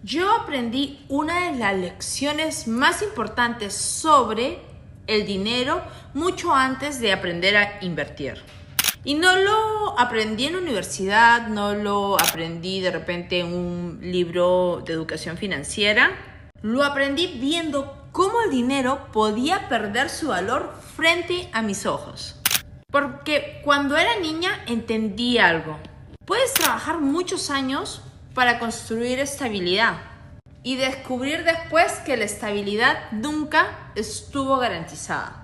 Yo aprendí una de las lecciones más importantes sobre el dinero mucho antes de aprender a invertir. Y no lo aprendí en la universidad, no lo aprendí de repente en un libro de educación financiera. Lo aprendí viendo cómo el dinero podía perder su valor frente a mis ojos. Porque cuando era niña entendí algo. Puedes trabajar muchos años para construir estabilidad y descubrir después que la estabilidad nunca estuvo garantizada.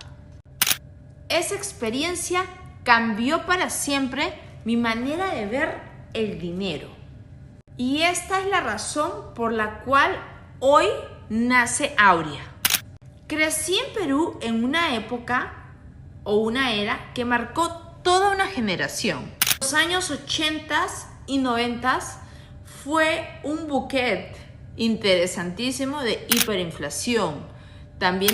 Esa experiencia cambió para siempre mi manera de ver el dinero. Y esta es la razón por la cual hoy nace Aurea. Crecí en Perú en una época o una era que marcó toda una generación. Los años 80 y 90 fue un buquet interesantísimo de hiperinflación. También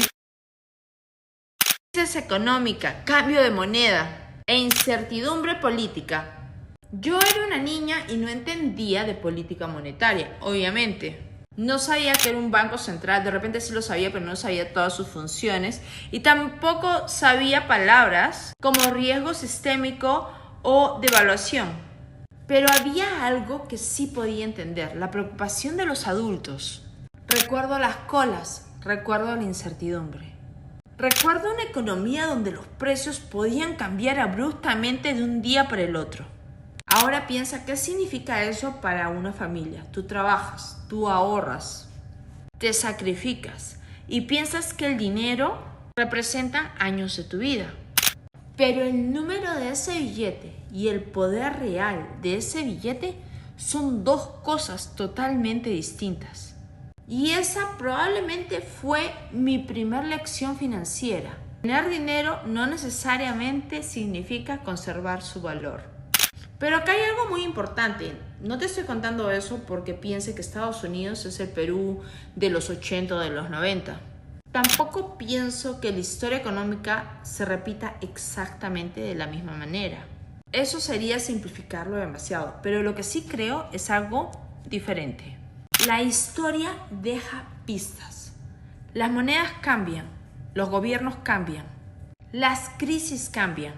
crisis económica, cambio de moneda e incertidumbre política. Yo era una niña y no entendía de política monetaria, obviamente. No sabía que era un banco central, de repente sí lo sabía, pero no sabía todas sus funciones. Y tampoco sabía palabras como riesgo sistémico o devaluación. Pero había algo que sí podía entender, la preocupación de los adultos. Recuerdo las colas, recuerdo la incertidumbre. Recuerdo una economía donde los precios podían cambiar abruptamente de un día para el otro. Ahora piensa qué significa eso para una familia. Tú trabajas, tú ahorras, te sacrificas y piensas que el dinero representa años de tu vida. Pero el número de ese billete y el poder real de ese billete son dos cosas totalmente distintas. Y esa probablemente fue mi primer lección financiera. Tener dinero no necesariamente significa conservar su valor. Pero acá hay algo muy importante. No te estoy contando eso porque piense que Estados Unidos es el Perú de los 80 o de los 90. Tampoco pienso que la historia económica se repita exactamente de la misma manera. Eso sería simplificarlo demasiado, pero lo que sí creo es algo diferente. La historia deja pistas. Las monedas cambian, los gobiernos cambian, las crisis cambian,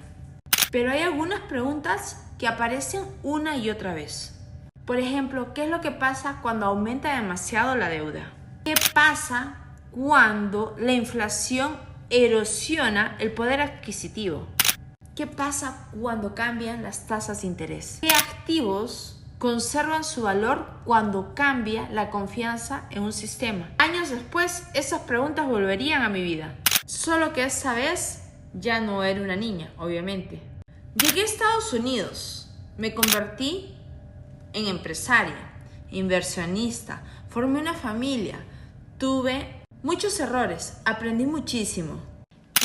pero hay algunas preguntas que aparecen una y otra vez. Por ejemplo, ¿qué es lo que pasa cuando aumenta demasiado la deuda? ¿Qué pasa cuando la inflación erosiona el poder adquisitivo? ¿Qué pasa cuando cambian las tasas de interés? ¿Qué activos conservan su valor cuando cambia la confianza en un sistema? Años después, esas preguntas volverían a mi vida. Solo que esa vez ya no era una niña, obviamente. Llegué a Estados Unidos, me convertí en empresaria, inversionista, formé una familia, tuve muchos errores, aprendí muchísimo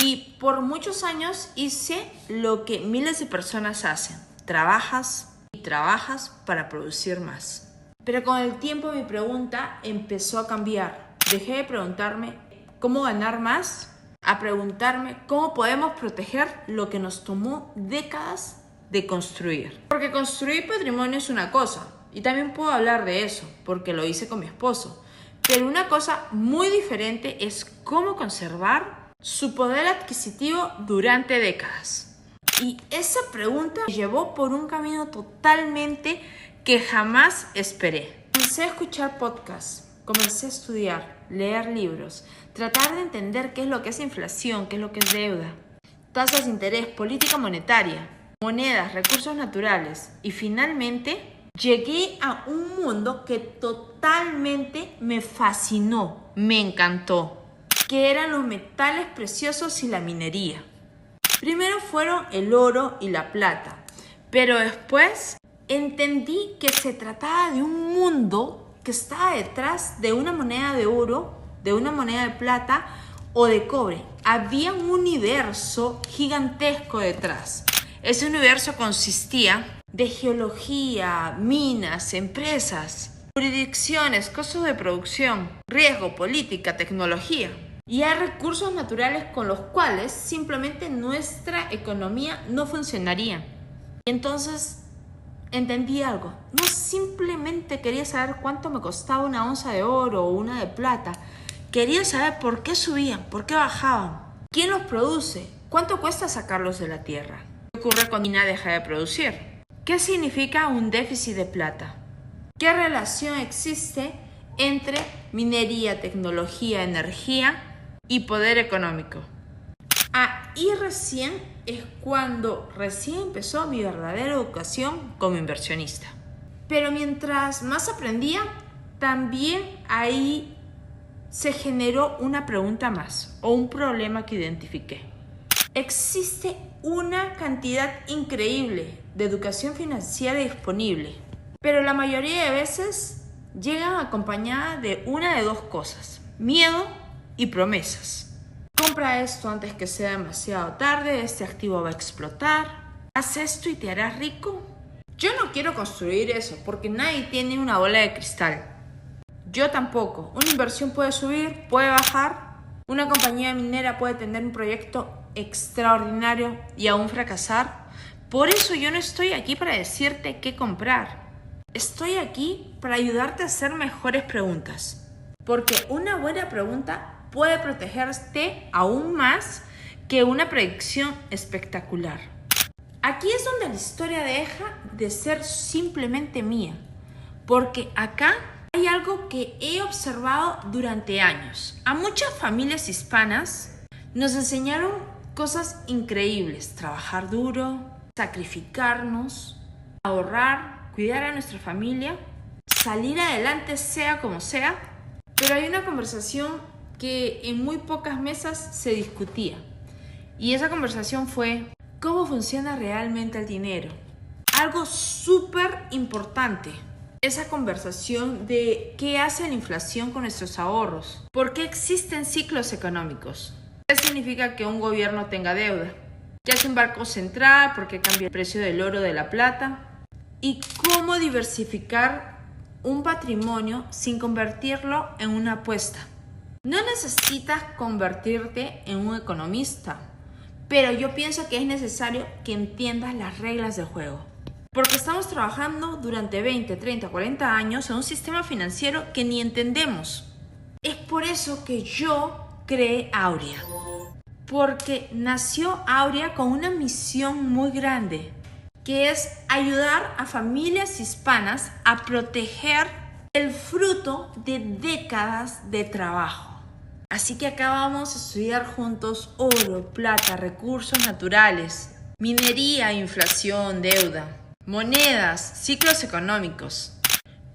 y por muchos años hice lo que miles de personas hacen, trabajas y trabajas para producir más. Pero con el tiempo mi pregunta empezó a cambiar, dejé de preguntarme cómo ganar más, a preguntarme cómo podemos proteger lo que nos tomó décadas de construir. Porque construir patrimonio es una cosa, y también puedo hablar de eso, porque lo hice con mi esposo. Pero una cosa muy diferente es cómo conservar su poder adquisitivo durante décadas. Y esa pregunta me llevó por un camino totalmente que jamás esperé. Comencé a escuchar podcasts, comencé a estudiar, leer libros, tratar de entender qué es lo que es inflación, qué es lo que es deuda, tasas de interés, política monetaria, monedas, recursos naturales y finalmente llegué a un mundo que totalmente me fascinó, me encantó, que eran los metales preciosos y la minería. Primero fueron el oro y la plata, pero después entendí que se trataba de un mundo que estaba detrás de una moneda de oro, de una moneda de plata o de cobre. Había un universo gigantesco detrás. Ese universo consistía de geología, minas, empresas, jurisdicciones, costos de producción, riesgo, política, tecnología. Y hay recursos naturales con los cuales simplemente nuestra economía no funcionaría. Y entonces entendí algo. No simplemente quería saber cuánto me costaba una onza de oro o una de plata. Quería saber por qué subían, por qué bajaban, quién los produce, cuánto cuesta sacarlos de la tierra. ¿Qué ocurre cuando una deja de producir? ¿Qué significa un déficit de plata? ¿Qué relación existe entre minería, tecnología, energía y poder económico? Ahí recién es cuando recién empezó mi verdadera educación como inversionista. Pero mientras más aprendía, también ahí se generó una pregunta más o un problema que identifiqué. Existe una cantidad increíble de educación financiera disponible, pero la mayoría de veces llegan acompañada de una de dos cosas: miedo y promesas. Compra esto antes que sea demasiado tarde, este activo va a explotar. Haz esto y te harás rico. Yo no quiero construir eso porque nadie tiene una bola de cristal. Yo tampoco. Una inversión puede subir, puede bajar. Una compañía minera puede tener un proyecto extraordinario y aún fracasar. Por eso yo no estoy aquí para decirte qué comprar. Estoy aquí para ayudarte a hacer mejores preguntas. Porque una buena pregunta puede protegerte aún más que una predicción espectacular. Aquí es donde la historia deja de ser simplemente mía, porque acá hay algo que he observado durante años. A muchas familias hispanas nos enseñaron cosas increíbles: trabajar duro, sacrificarnos, ahorrar, cuidar a nuestra familia, salir adelante sea como sea. Pero hay una conversación que en muy pocas mesas se discutía. Y esa conversación fue: ¿cómo funciona realmente el dinero? Algo súper importante. Esa conversación de qué hace la inflación con nuestros ahorros. ¿Por qué existen ciclos económicos? ¿Qué significa que un gobierno tenga deuda? ¿Qué hace un banco central? ¿Por qué cambia el precio del oro, de la plata? ¿Y cómo diversificar un patrimonio sin convertirlo en una apuesta? No necesitas convertirte en un economista, pero yo pienso que es necesario que entiendas las reglas del juego. Porque estamos trabajando durante 20, 30, 40 años en un sistema financiero que ni entendemos. Es por eso que yo creé Aurea. Porque nació Aurea con una misión muy grande, que es ayudar a familias hispanas a proteger el fruto de décadas de trabajo. Así que acá vamos a estudiar juntos oro, plata, recursos naturales, minería, inflación, deuda, monedas, ciclos económicos.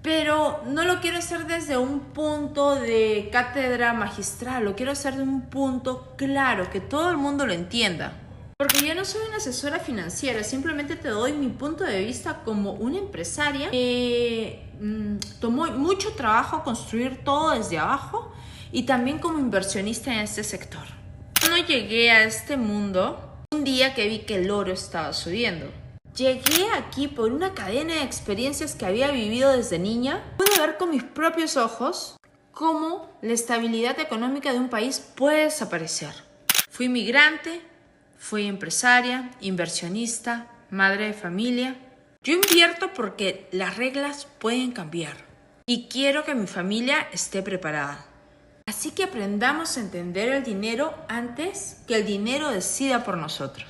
Pero no lo quiero hacer desde un punto de cátedra magistral, lo quiero hacer de un punto claro, que todo el mundo lo entienda. Porque yo no soy una asesora financiera, simplemente te doy mi punto de vista como una empresaria que tomó mucho trabajo construir todo desde abajo, y también como inversionista en este sector. Yo no llegué a este mundo un día que vi que el oro estaba subiendo. Llegué aquí por una cadena de experiencias que había vivido desde niña. Pude ver con mis propios ojos cómo la estabilidad económica de un país puede desaparecer. Fui migrante, fui empresaria, inversionista, madre de familia. Yo invierto porque las reglas pueden cambiar y quiero que mi familia esté preparada. Así que aprendamos a entender el dinero antes que el dinero decida por nosotros.